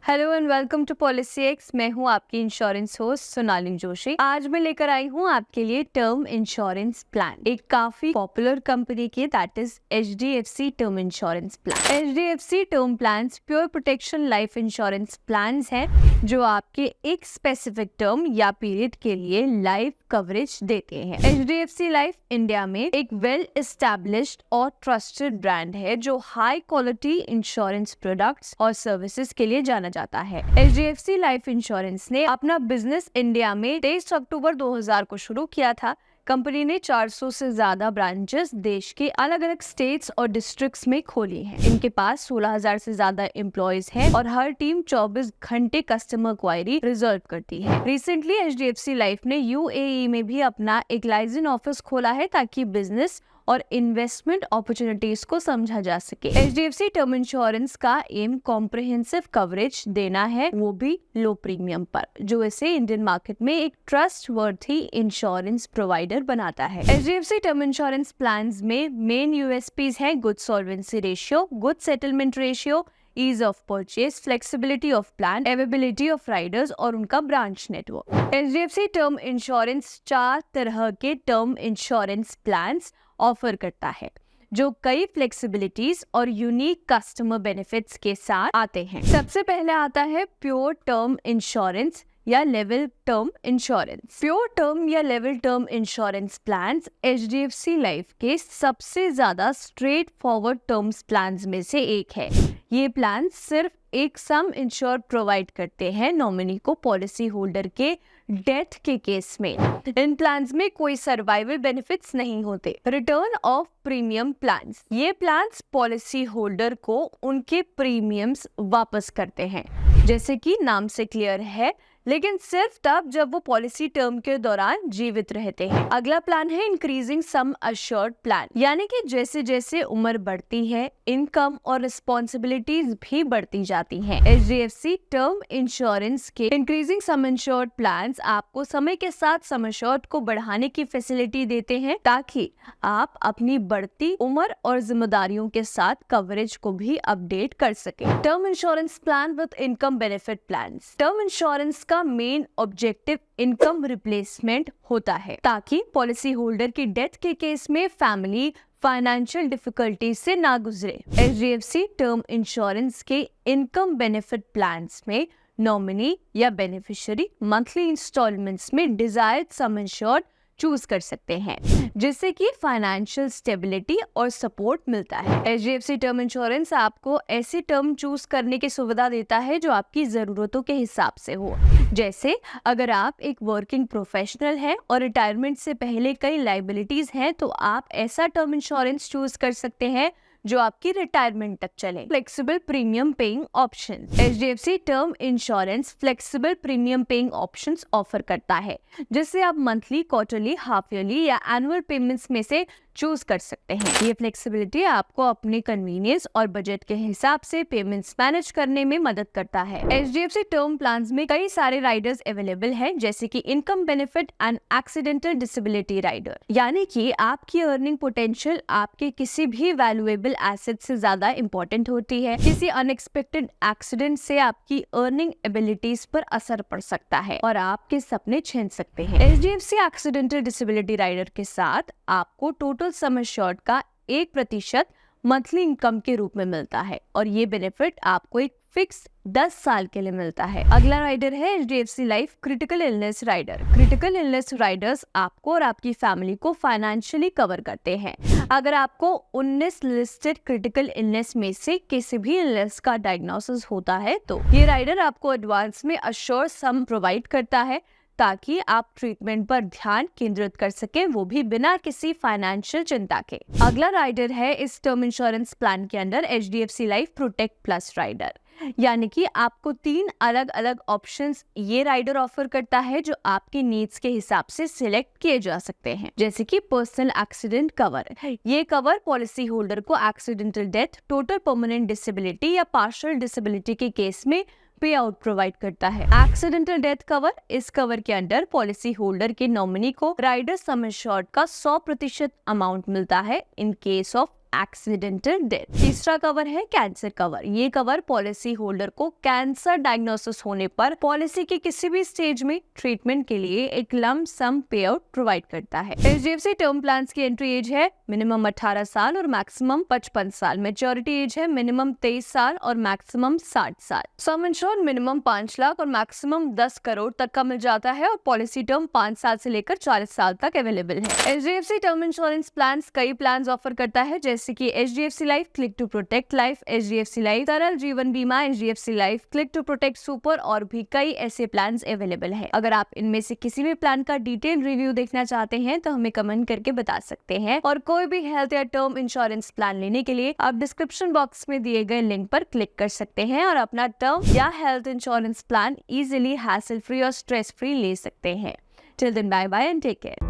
Hello and welcome to PolicyX. मैं हूं आपकी इंश्योरेंस होस्ट सोनाली जोशी। आज मैं लेकर आई हूं आपके लिए टर्म इंश्योरेंस प्लान, एक काफी पॉपुलर कंपनी की, that is HDFC term insurance plan. HDFC term plans pure protection life insurance plans हैं जो आपके एक स्पेसिफिक टर्म या पीरियड के लिए लाइफ कवरेज देते हैं। HDFC लाइफ इंडिया में एक वेल एस्टैब्लिश्ड और ट्रस्टेड ब्रांड है जो हाई क्वालिटी इंश्योरेंस प्रोडक्ट्स और सर्विसेज के लिए जाना जाता है। HDFC लाइफ इंश्योरेंस ने अपना बिजनेस इंडिया में 23 अक्टूबर 2000 को शुरू किया था। कंपनी ने 400 से ज्यादा ब्रांचेस देश के अलग अलग स्टेट्स और डिस्ट्रिक्ट्स में खोली हैं। इनके पास 16,000 से ज्यादा एम्प्लॉयज हैं और हर टीम 24 घंटे कस्टमर क्वायरी रिजॉल्व करती है। रिसेंटली HDFC लाइफ ने UAE में भी अपना एक लाइसेंस ऑफिस खोला है ताकि बिजनेस और इन्वेस्टमेंट अपॉर्चुनिटीज को समझा जा सके। HDFC टर्म इंश्योरेंस का एम कॉम्प्रिहेंसिव कवरेज देना है, वो भी लो प्रीमियम पर, जो इसे इंडियन मार्केट में एक ट्रस्टवर्थी इंश्योरेंस प्रोवाइडर बनाता है। HDFC टर्म इंश्योरेंस प्लान्स में मेन USPs हैं good solvency ratio, good settlement ratio, ease of purchase, flexibility of plan, availability of riders और उनका branch network. HDFC term insurance 4 तरह के टर्म इंश्योरेंस प्लान्स ऑफर करता है जो कई फ्लेक्सिबिलिटीज और यूनिक कस्टमर बेनिफिट्स के साथ आते हैं। सबसे पहले आता है प्योर टर्म इंश्योरेंस या level term insurance. Pure term या level term insurance plans HDFC life के सबसे ज्यादा स्ट्रेट फॉरवर्ड टर्म्स प्लान्स में से एक है। ये प्लान सिर्फ एक सम इंश्योर प्रोवाइड करते हैं नॉमिनी को पॉलिसी होल्डर के डेथ के केस में। इन प्लान्स में कोई सर्वाइवल बेनिफिट्स नहीं होते। रिटर्न ऑफ प्रीमियम प्लान्स, ये प्लान्स पॉलिसी होल्डर को उनके प्रीमियम्स वापस करते हैं, जैसे कि नाम से क्लियर है, लेकिन सिर्फ तब जब वो पॉलिसी टर्म के दौरान जीवित रहते हैं। अगला प्लान है इंक्रीजिंग सम अश्योर्ड प्लान, यानी कि जैसे जैसे उम्र बढ़ती है इनकम और रिस्पॉन्सिबिलिटीज भी बढ़ती जाती हैं। HDFC टर्म इंश्योरेंस के इंक्रीजिंग सम अश्योर्ड प्लान्स आपको समय के साथ सम अश्योर्ड को बढ़ाने की फैसिलिटी देते हैं ताकि आप अपनी बढ़ती उम्र और जिम्मेदारियों के साथ कवरेज को भी अपडेट कर सके। Term insurance plan with income benefit plans. Term insurance का मेन ऑब्जेक्टिव इनकम रिप्लेसमेंट होता है ताकि पॉलिसी होल्डर की डेथ के केस में फैमिली फाइनेंशियल डिफिकल्टी से ना गुजरे। HDFC टर्म इंश्योरेंस के इनकम बेनिफिट प्लान्स में नॉमिनी या बेनिफिशियरी मंथली इंस्टॉलमेंट्स में डिजायर्ड सम इंश्योर्ड चूज कर सकते हैं, जिससे कि फाइनेंशियल स्टेबिलिटी और सपोर्ट मिलता है। HDFC टर्म इंश्योरेंस आपको ऐसी टर्म चूज करने की सुविधा देता है जो आपकी जरूरतों के हिसाब से हो। जैसे अगर आप एक वर्किंग प्रोफेशनल हैं और रिटायरमेंट से पहले कई लायबिलिटीज हैं तो आप ऐसा टर्म इंश्योरेंस चूज कर सकते हैं जो आपकी रिटायरमेंट तक चले। Flexible premium paying option. HDFC term insurance flexible premium paying options offer करता है, जिससे आप मंथली, क्वार्टरली, हाफ ईयरली या एनुअल पेमेंट्स में से चूज कर सकते हैं। ये फ्लेक्सिबिलिटी आपको अपने कन्वीनियंस और बजट के हिसाब से पेमेंट्स मैनेज करने में मदद करता है। HDFC टर्म प्लान्स में कई सारे राइडर्स अवेलेबल हैं, जैसे कि income benefit and accidental disability rider, यानी कि आपकी अर्निंग पोटेंशियल आपके किसी भी वैल्यूएबल एसेट से ज्यादा इंपॉर्टेंट होती है। किसी अनएक्सपेक्टेड एक्सीडेंट से आपकी अर्निंग एबिलिटीज पर असर पड़ सकता है और आपके सपने छीन सकते हैं। HDFC एक्सीडेंटल डिसेबिलिटी राइडर के साथ आपको टोटल सम अश्योर्ड का 1% मंथली इनकम के रूप में मिलता है और ये बेनिफिट आपको एक फिक्स 10 साल के लिए मिलता है। अगला राइडर है HDFC Life Critical Illness rider. Critical illness riders आपको और आपकी फैमिली को फाइनेंशियली कवर करते हैं। अगर आपको 19 लिस्टेड क्रिटिकल इलनेस में से किसी भी इलनेस का डायग्नोसिस होता है तो ये राइडर आपको एडवांस में अश्योर सम प्रोवाइड करता है ताकि आप ट्रीटमेंट पर ध्यान केंद्रित कर सकें, वो भी बिना किसी फाइनेंशियल चिंता के। अगला राइडर है इस टर्म इंश्योरेंस प्लान के अंदर HDFC Life Protect Plus rider, यानी कि आपको 3 अलग अलग ऑप्शंस ये राइडर ऑफर करता है जो आपके नीड्स के हिसाब से सिलेक्ट किए जा सकते हैं। जैसे कि पर्सनल एक्सीडेंट कवर, ये कवर पॉलिसी होल्डर को accidental death, total permanent disability या पार्शियल डिसेबिलिटी के केस में पे आउट प्रोवाइड करता है। एक्सीडेंटल डेथ कवर, इस कवर के अंडर पॉलिसी होल्डर के नॉमिनी को राइडर सम एश्योर्ड का 100% अमाउंट मिलता है in case of accidental death. तीसरा कवर है कैंसर कवर। ये कवर पॉलिसी होल्डर को कैंसर डायग्नोसिस होने पर पॉलिसी के किसी भी स्टेज में ट्रीटमेंट के लिए एक लंप सम पे आउट प्रोवाइड करता है। HDFC टर्म प्लान्स की एंट्री एज है मिनिमम 18 साल और मैक्सिमम 55 साल। मैच्योरिटी एज है मिनिमम 23 साल और मैक्सिमम 60 साल। सम इंश्योर्ड मिनिमम 5 लाख और मैक्सिमम 10 करोड़ तक का मिल जाता है और पॉलिसी टर्म 5 साल से लेकर 40 साल तक अवेलेबल है। HDFC टर्म इंश्योरेंस प्लान्स कई प्लान्स ऑफर करता है, जैसे कि HDFC Life, Click to Protect Life, HDFC Life Saral Jeevan Bima, HDFC Life, Click to Protect Super और भी कई ऐसे प्लान्स अवेलेबल है। अगर आप इनमें से किसी भी प्लान का डिटेल रिव्यू देखना चाहते हैं तो हमें कमेंट करके बता सकते हैं, और कोई भी हेल्थ या टर्म इंश्योरेंस प्लान लेने के लिए आप डिस्क्रिप्शन बॉक्स में दिए गए लिंक पर क्लिक कर सकते हैं और अपना टर्म या health insurance plan easily hassle free और स्ट्रेस फ्री ले सकते हैं। Till then bye bye and take care.